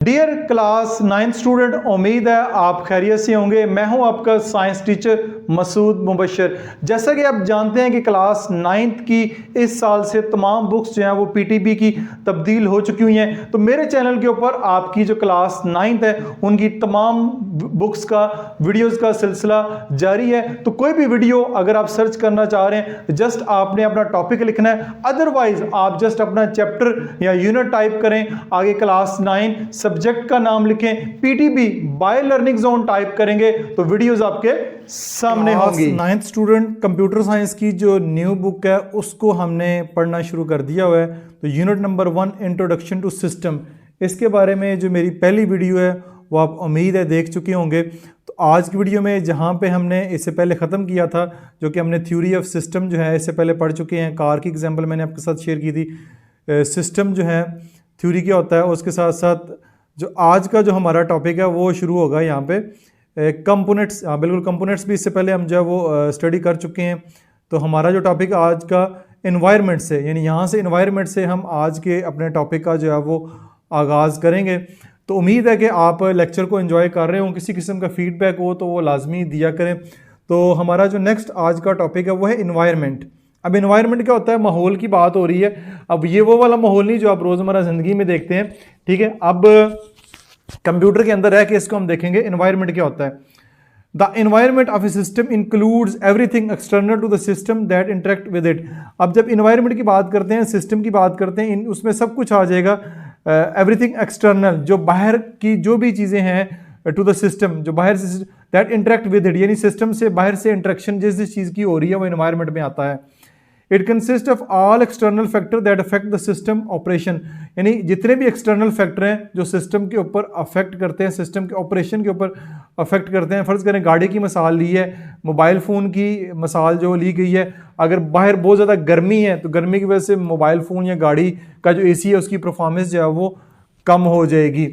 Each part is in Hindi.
डियर क्लास 9th स्टूडेंट, उम्मीद है आप खैरियत से होंगे। मैं हूं आपका साइंस टीचर मसूद मुबशर। जैसा कि आप जानते हैं कि क्लास 9th की इस साल से तमाम बुक्स जो हैं वो पीटीबी की तब्दील हो चुकी हुई हैं। तो मेरे चैनल के ऊपर आपकी जो क्लास 9th है उनकी तमाम बुक्स का वीडियोस का सिलसिला जारी है। तो कोई भी वीडियो अगर आप सर्च करना चाह रहे हैं, जस्ट आपने अपना टॉपिक लिखना है, अदरवाइज आप जस्ट अपना चैप्टर या यूनिट टाइप करें, आगे क्लास 9 सब्जेक्ट का नाम लिखें, PTB by learning zone type करेंगे तो वीडियोस आपके सामने होंगी। 9th स्टूडेंट, कंप्यूटर साइंस की जो न्यू बुक है उसको हमने पढ़ना शुरू कर दिया हुआ है। तो unit number 1 introduction to system, इसके बारे में जो मेरी पहली वीडियो है वो आप उम्मीद है देख चुके होंगे। तो आज की वीडियो में जहाँ पे हमने इससे पहले ख़त्म किया था, जो कि हमने थ्योरी ऑफ सिस्टम जो है इससे पहले पढ़ चुके हैं। कार की एग्जांपल मैंने आपके साथ शेयर की थी। सिस्टम जो है थ्योरी क्या होता है, उसके साथ साथ जो आज का जो हमारा टॉपिक है वो शुरू होगा यहाँ पे कंपोनेंट्स। हाँ बिल्कुल, कंपोनेंट्स भी इससे पहले हम जो है वो स्टडी कर चुके हैं। तो हमारा जो टॉपिक आज का एनवायरनमेंट से, यानी यहाँ से एनवायरनमेंट से हम आज के अपने टॉपिक का जो है वो आगाज़ करेंगे। तो उम्मीद है कि आप लेक्चर को एंजॉय कर रहे हो, किसी किस्म का फीडबैक हो तो वो लाजमी दिया करें। तो हमारा जो नेक्स्ट आज का टॉपिक है वो है एनवायरनमेंट। अब एनवायरनमेंट क्या होता है, माहौल की बात हो रही है। अब ये वो वाला माहौल नहीं जो आप रोज़मर्रा ज़िंदगी में देखते हैं, ठीक है। अब कंप्यूटर के अंदर रह के इसको हम देखेंगे एनवायरनमेंट क्या होता है। The environment of a system includes everything external to the system that interact with it. अब जब एनवायरनमेंट की बात करते हैं, सिस्टम की बात करते हैं, उसमें सब कुछ आ जाएगा। एवरीथिंग एक्सटर्नल, जो बाहर की जो भी चीज़ें हैं, टू द सिस्टम, जो बाहर say that interact with it, यानी सिस्टम से बाहर से इंटरेक्शन जिस जिस चीज़ की हो रही है वो एनवायरनमेंट में आता है। It consist of all external factor that affect the system operation, यानी जितने भी एक्सटर्नल फैक्टर हैं जो सिस्टम के ऊपर अफेक्ट करते हैं, सिस्टम के ऑपरेशन के ऊपर अफेक्ट करते हैं। फ़र्ज़ करें गाड़ी की मिसाल ली है, मोबाइल फ़ोन की मिसाल जो ली गई है। अगर बाहर बहुत ज़्यादा गर्मी है तो गर्मी की वजह से मोबाइल फ़ोन या गाड़ी का जो एसी है उसकी परफॉर्मेंस जो है वो कम हो जाएगी,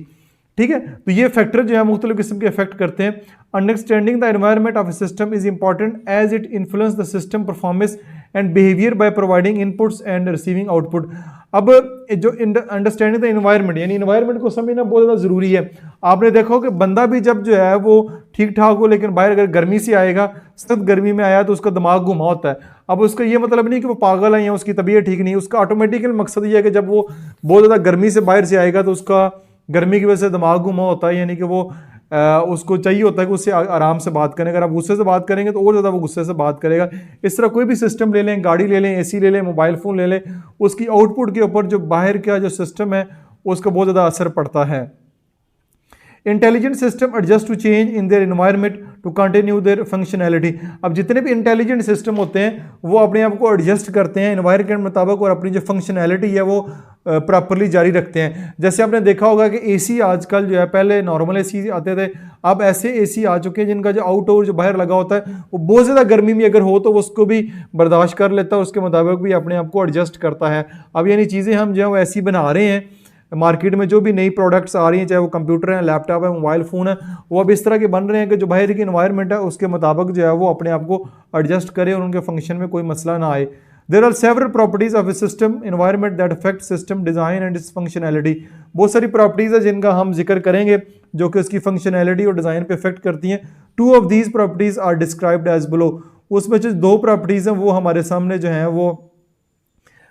ठीक है। तो ये फैक्टर जो है मुख्तलिफ किस्म के अफेक्ट करते हैं। Understanding the environment of a system is important as it influence the system performance and behaviour by providing inputs and receiving output. अब जो अंडरस्टैंडिंग द एनवायरनमेंट, यानी एनवायरनमेंट को समझना बहुत ज़्यादा ज़रूरी है। आपने देखो कि बंदा भी जब जो है वो ठीक ठाक हो, लेकिन बाहर अगर गर्मी से आएगा, सख्त गर्मी में आया तो उसका दिमाग घुमा होता है। अब उसका ये मतलब नहीं कि वो पागल है या उसकी तबीयत ठीक नहीं, उसका ऑटोमेटिकल मकसद ये है कि जब वो बहुत ज़्यादा गर्मी से बाहर से आएगा तो उसका गर्मी की वजह से दिमाग घुमा होता है, यानी कि वो उसको चाहिए होता है कि उससे आराम से बात करें। अगर आप गुस्से से बात करेंगे तो और ज़्यादा वो गुस्से से बात करेगा। इस तरह कोई भी सिस्टम ले लें, गाड़ी ले लें, एसी ले लें, मोबाइल फ़ोन ले लें, उसकी आउटपुट के ऊपर जो बाहर का जो सिस्टम है उसका बहुत ज़्यादा असर पड़ता है। Intelligent system adjust to change in their environment to continue their functionality. अब जितने भी इंटेलिजेंट सिस्टम होते हैं वो अपने आप को एडजस्ट करते हैं एनवायरनमेंट के मुताबिक और अपनी जो फंक्शनैलिटी है वो प्रॉपरली जारी रखते हैं। जैसे आपने देखा होगा कि एसी आजकल जो है, पहले नॉर्मल एसी आते थे, अब ऐसे एसी आ चुके हैं जिनका जो आउटडोर जो बाहर लगा होता है वो बहुत ज़्यादा गर्मी में अगर हो तो वो उसको भी बर्दाश्त कर लेता है, उसके मुताबिक भी अपने आप को एडजस्ट करता है। अब यानी चीज़ें हम जो है वो ऐसी बना रहे हैं, मार्केट में जो भी नई प्रोडक्ट्स आ रही हैं, चाहे वो कंप्यूटर है, लैपटॉप है, मोबाइल फ़ोन है, वो अब इस तरह के बन रहे हैं कि जो बाहर की एनवायरनमेंट है उसके मुताबिक जो है वो अपने आप को एडजस्ट करे और उनके फंक्शन में कोई मसला ना आए। There are several properties of a system environment that affect system design and its functionality. बहुत सारी प्रॉपर्टीज़ है जिनका हम जिक्र करेंगे जो कि उसकी फंक्शनैलिटी और डिज़ाइन पे अफेक्ट करती हैं। 2 of these properties are described as below. उसमें जो 2 प्रॉपर्टीज़ हैं वो हमारे सामने जो हैं वो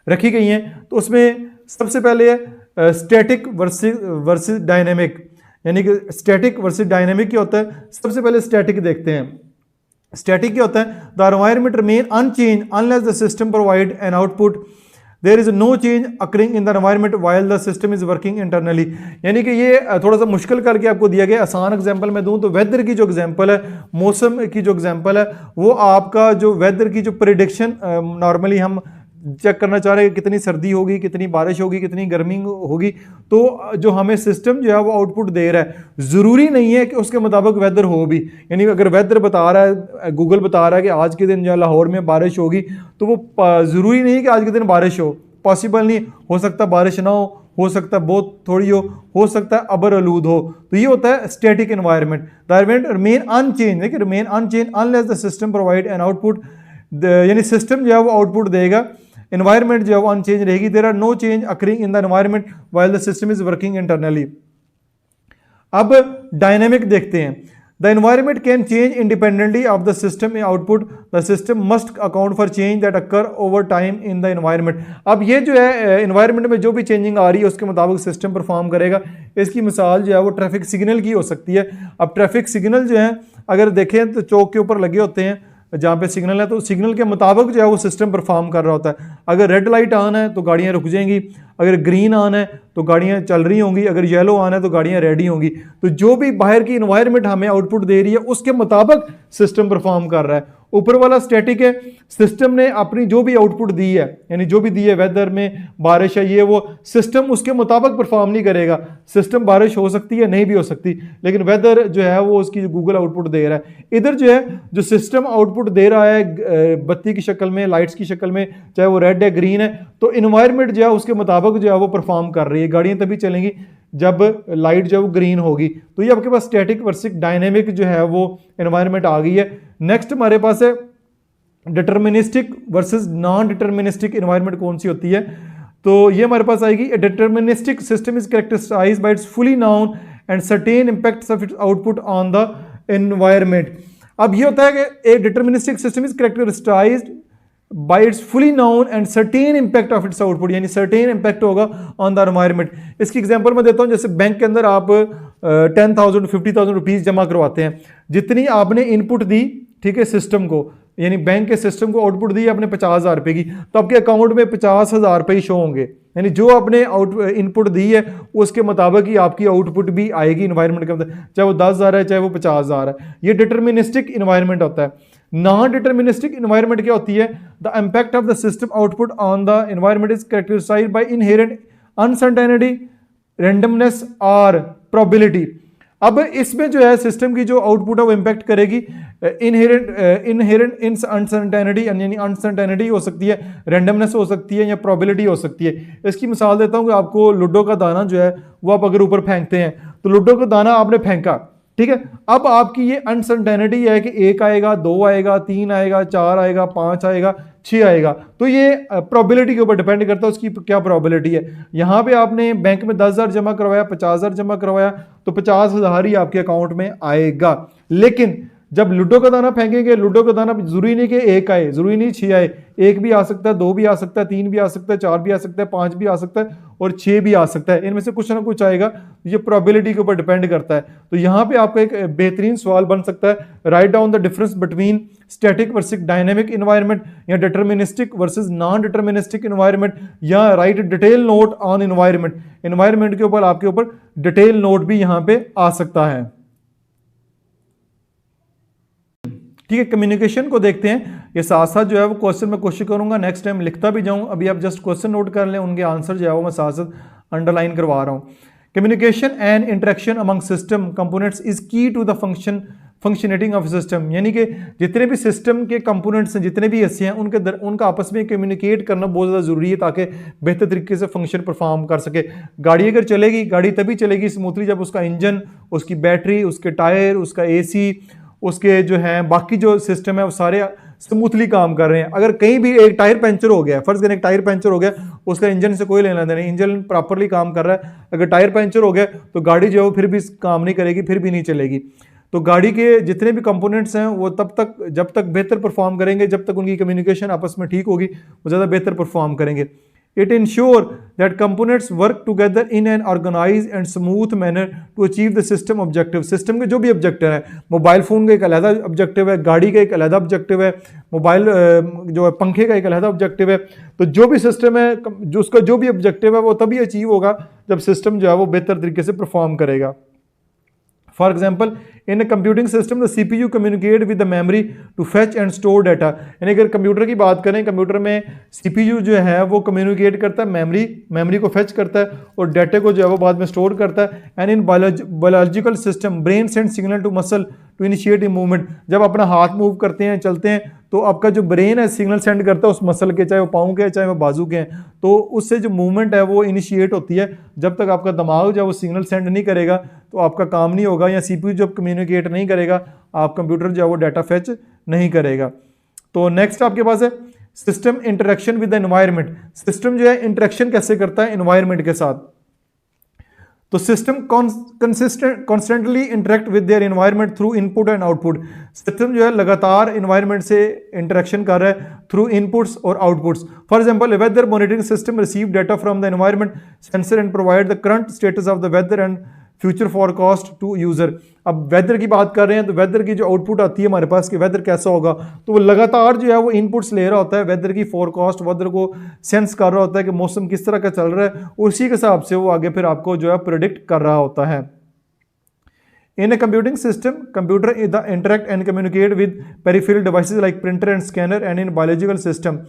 रखी गई हैं। तो उसमें सबसे पहले है स्टैटिक वर्सेस डायनेमिक, यानी कि स्टैटिक वर्सेस डायनेमिक क्या होता है। सबसे पहले स्टैटिक देखते हैं। स्टैटिक क्या होता है, the environment remain unchange unless the system provide an output, there is no change occurring in the environment while the system is working internally. यानी कि ये थोड़ा सा मुश्किल करके आपको दिया गया। आसान एग्जांपल मैं दूं तो वेदर की जो एग्जांपल है, मौसम की जो एग्जांपल है, वो आपका जो वेदर की जो प्रेडिक्शन नॉर्मली हम चेक करना चाह रहे हैं कितनी सर्दी होगी, कितनी बारिश होगी, कितनी गर्मी होगी, तो जो हमें सिस्टम जो है वो आउटपुट दे रहा है, ज़रूरी नहीं है कि उसके मुताबिक वेदर हो भी। यानी अगर वेदर बता रहा है, गूगल बता रहा है कि आज के दिन जो है लाहौर में बारिश होगी, तो वो ज़रूरी नहीं है कि आज के दिन बारिश हो, पॉसिबल नहीं हो सकता बारिश ना हो सकता बहुत थोड़ी हो सकता है अबर आलूद हो। तो ये होता है static environment. The environment remain unchange, देखिए remain unchange unless the system provide an output, यानी सिस्टम जो है वो आउटपुट देगा, एनवायरनमेंट जो है वो अनचेंज रहेगी। There are no change occurring in the environment while the system is working internally. अब डायनेमिक देखते हैं। The environment can change independently of the system output, the system must account for change that occur over time in the environment. अब ये जो है एनवायरमेंट में जो भी चेंजिंग आ रही है उसके मुताबिक सिस्टम परफॉर्म करेगा। इसकी मिसाल जो है वो ट्रैफिक सिग्नल की हो सकती है। अब ट्रैफिक सिग्नल जो है अगर देखें तो चौक के ऊपर लगे होते हैं, जहाँ पे सिग्नल है तो सिग्नल के मुताबिक जो है वो सिस्टम परफॉर्म कर रहा होता है। अगर रेड लाइट ऑन है तो गाड़ियाँ रुक जाएंगी, अगर ग्रीन ऑन है तो गाड़ियाँ चल रही होंगी, अगर येलो ऑन है तो गाड़ियाँ रेडी होंगी। तो जो भी बाहर की इन्वायरमेंट हमें आउटपुट दे रही है उसके मुताबिक सिस्टम परफॉर्म कर रहा है। ऊपर वाला स्टैटिक है, सिस्टम ने अपनी जो भी आउटपुट दी है, यानी जो भी दी है वेदर में बारिश है ये वो, सिस्टम उसके मुताबिक परफॉर्म नहीं करेगा। सिस्टम बारिश हो सकती है, नहीं भी हो सकती, लेकिन वेदर जो है वो उसकी गूगल आउटपुट दे रहा है। इधर जो है जो सिस्टम आउटपुट दे रहा है बत्ती की शक्ल में, लाइट्स की शक्ल में, चाहे वो रेड है ग्रीन है, तो इन्वायरमेंट जो है उसके मुताबिक जो है वो परफॉर्म कर रही है। गाड़ियाँ तभी चलेंगी जब लाइट जो है वो ग्रीन होगी। तो ये आपके पास स्टैटिक वर्सेस डायनेमिक जो है वो एनवायरनमेंट आ गई है। नेक्स्ट हमारे पास है deterministic versus non deterministic environment कौन सी होती है। तो ये हमारे पास आएगी, deterministic system is characterized by its fully known and certain impacts of its output on the environment. अब ये होता है कि एक deterministic system is characterized by its fully known and certain impact of its output, यानी certain impact होगा on the environment। इसकी एग्जांपल मैं देता हूं, जैसे बैंक के अंदर आप 10,000 50,000 रुपीज जमा करवाते हैं, जितनी आपने इनपुट दी, ठीक है, सिस्टम को, यानी बैंक के सिस्टम को आउटपुट दी आपने 50,000 रुपए की, तो आपके अकाउंट में 50,000 रुपए ही शो होंगे। यानी जो आपने इनपुट दी है उसके मुताबिक ही आपकी आउटपुट भी आएगी इन्वायरमेंट के अंदर, चाहे वो 10,000 है चाहे वो 50,000 है। ये डिटर्मिनिस्टिक इन्वायरमेंट होता है। नॉन डिटर्मिनिस्टिक इन्वायरमेंट क्या होती है? The impact of the system output on the environment is characterized by inherent uncertainty, randomness और प्रोबेबिलिटी। अब इसमें जो है सिस्टम की जो आउटपुट है वो इंपैक्ट करेगी इनहेरेंट अनसर्टेनिटी, यानी अनसर्टेनिटी हो सकती है, रैंडमनेस हो सकती है, या प्रोबेबिलिटी हो सकती है। इसकी मिसाल देता हूँ कि आपको लूडो का दाना जो है वो आप अगर ऊपर फेंकते हैं, तो लूडो का दाना आपने फेंका, ठीक है, अब आपकी ये अनसर्टेनिटी है कि 1 आएगा, 2 आएगा, 3 आएगा, 4 आएगा, 5 आएगा, 6 आएगा। तो ये प्रोबेबिलिटी के ऊपर डिपेंड करता है उसकी क्या प्रोबेबिलिटी है। यहाँ पे आपने बैंक में 10,000 जमा करवाया, 50,000 जमा करवाया, तो 50,000 ही आपके अकाउंट में आएगा। लेकिन जब लूडो का दाना फेंकेंगे, लूडो का दाना जरूरी नहीं कि 1 आए, जरूरी नहीं 6 आए, 1 भी आ सकता है, 2 भी आ सकता है, 3 भी आ सकता है, 4 भी आ सकता है, 5 भी आ सकता है और 6 भी आ सकता है। इनमें से कुछ ना कुछ आएगा। ये प्रोबेबिलिटी के ऊपर डिपेंड करता है। तो यहाँ पे आपका एक बेहतरीन सवाल बन सकता है, write down the difference between static versus dynamic environment, या deterministic versus non deterministic environment, या write detail note on environment. Environment के ऊपर आपके ऊपर डिटेल नोट भी यहाँ पे आ सकता है। ठीक है, कम्युनिकेशन को देखते हैं। ये साथ साथ जो है वो क्वेश्चन मैं कोशिश करूंगा नेक्स्ट टाइम लिखता भी जाऊं। अभी आप जस्ट क्वेश्चन नोट कर लें, उनके आंसर जो है वो मैं साथ साथ अंडरलाइन करवा रहा हूं। Communication and interaction among system components is की टू द फंक्शनेटिंग ऑफ सिस्टम, यानी कि जितने भी सिस्टम के कंपोनेंट्स हैं, जितने भी हिस्से हैं, उनका आपस में कम्युनिकेट करना बहुत ज़्यादा ज़रूरी है ताकि बेहतर तरीके से फंक्शन परफॉर्म कर सके। गाड़ी अगर चलेगी, गाड़ी तभी चलेगी स्मूथली जब उसका इंजन, उसकी बैटरी, उसके टायर, उसका AC, उसके जो हैं बाकी जो सिस्टम है वो सारे स्मूथली काम कर रहे हैं। अगर कहीं भी एक टायर पंचर हो गया, फर्ज करें एक टायर पंचर हो गया, उसका इंजन से कोई लेना देना नहीं, इंजन प्रॉपरली काम कर रहा है। अगर टायर पंचर हो गया तो गाड़ी जो है वो फिर भी काम नहीं करेगी, फिर भी नहीं चलेगी। तो गाड़ी के जितने भी कंपोनेंट्स हैं वो जब तक बेहतर परफॉर्म करेंगे, जब तक उनकी कम्युनिकेशन आपस में ठीक होगी, वो ज़्यादा बेहतर परफॉर्म करेंगे। It ensure that components work together in an organized and smooth manner to achieve the system objective। System के जो भी ऑब्जेक्टिव है, मोबाइल फ़ोन का एक अलग ऑब्जेक्टिव है, गाड़ी का एक अलग ऑब्जेक्टिव है, मोबाइल जो है पंखे का एक अलग ऑब्जेक्टिव है। तो जो भी सिस्टम है, जो उसका जो भी ऑब्जेक्टिव है वो तभी अचीव होगा जब सिस्टम जो है वो बेहतर तरीके से परफॉर्म करेगा। For example, in computing system the CPU communicate with the memory to fetch and store data. यानी अगर कंप्यूटर की बात करें, कंप्यूटर में CPU जो है वो कम्युनिकेट करता है, मेमोरी को फेच करता है और डाटा को जो है वो बाद में स्टोर करता है। And in biological system brain send signal to muscle to initiate a movement. जब अपना हाथ मूव करते हैं, चलते हैं, तो आपका जो ब्रेन है सिग्नल सेंड करता है उस मसल के, चाहे वो पाँव के चाहे वो बाजू के हैं, तो उससे जो मूवमेंट है वो इनिशिएट होती है। जब तक आपका दिमाग जो है वो सिग्नल सेंड नहीं करेगा तो आपका काम नहीं होगा, या CPU जब कम्युनिकेट नहीं करेगा, आप कंप्यूटर जो है वो डाटा फेच नहीं करेगा। तो नेक्स्ट आपके पास है system interaction with the environment. System जो है इंटरेक्शन कैसे करता है एनवायरनमेंट के साथ। तो system constantly interact with their environment through input and output. System जो है लगातार एनवायरनमेंट से इंटरेक्शन कर रहा है थ्रू इनपुट्स और outputs. For example weather monitoring system receive data from the environment sensor and provide the current status of the weather and future forecast to user. अब वेदर की बात कर रहे हैं तो वेदर की जो आउटपुट आती है हमारे पास कि वेदर कैसा होगा, तो वो लगातार जो है वो इनपुट्स ले रहा होता है, वेदर की फोरकास्ट, वेदर को सेंस कर रहा होता है कि मौसम किस तरह का चल रहा है, उसी के हिसाब से वो आगे फिर आपको जो है प्रेडिक्ट कर रहा होता है। In a computing system, computer interact and communicate with peripheral devices like printer and scanner and in biological system।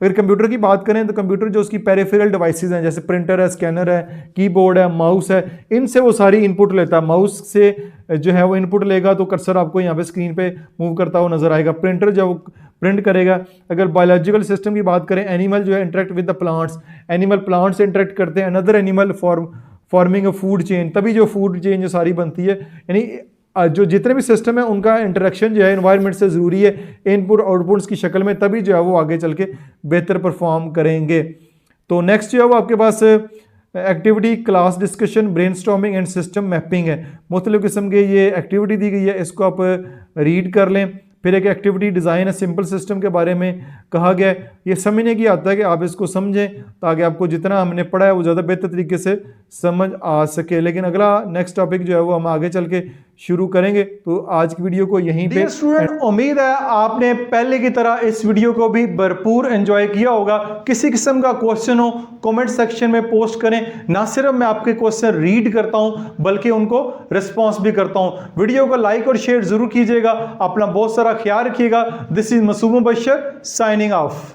अगर कंप्यूटर की बात करें तो कंप्यूटर जो उसकी पेरिफेरल डिवाइसेस हैं जैसे प्रिंटर है, स्कैनर है, कीबोर्ड है, माउस है, इनसे वो सारी इनपुट लेता है। माउस से जो है वो इनपुट लेगा तो कर्सर आपको यहाँ पे स्क्रीन पे मूव करता हुआ नजर आएगा। प्रिंटर जो प्रिंट करेगा। अगर बायोलॉजिकल सिस्टम की बात करें, एनिमल जो है interact with the plants, animal plants से इंटरेक्ट करते हैं, another animal forming a food chain, तभी जो फूड चेन जो सारी बनती है। यानी जो जितने भी सिस्टम है उनका इंटरेक्शन जो है एनवायरनमेंट से ज़रूरी है इनपुट आउटपुट्स की शक्ल में, तभी जो है वो आगे चल के बेहतर परफॉर्म करेंगे। तो नेक्स्ट जो है वो आपके पास activity, class discussion, brainstorming and system mapping है। मुख्तलिफ किस्म के ये एक्टिविटी दी गई है, इसको आप रीड कर लें। फिर एक एक्टिविटी डिज़ाइन है, सिंपल सिस्टम के बारे में कहा गया है। ये समझने की आता है कि आप इसको समझें ताकि आपको जितना हमने पढ़ा है वो ज़्यादा बेहतर तरीके से समझ आ सके। लेकिन अगला नेक्स्ट टॉपिक जो है वो हम आगे चल के शुरू करेंगे। तो आज की वीडियो को यहीं पे स्टूडेंट, उम्मीद है आपने पहले की तरह इस वीडियो को भी भरपूर एंजॉय किया होगा। किसी किस्म का क्वेश्चन हो कमेंट सेक्शन में पोस्ट करें। ना सिर्फ मैं आपके क्वेश्चन रीड करता हूं बल्कि उनको रिस्पॉन्स भी करता हूं। वीडियो को लाइक और शेयर जरूर कीजिएगा। अपना बहुत सारा ख्याल रखिएगा। This is Masood Mubashar signing of.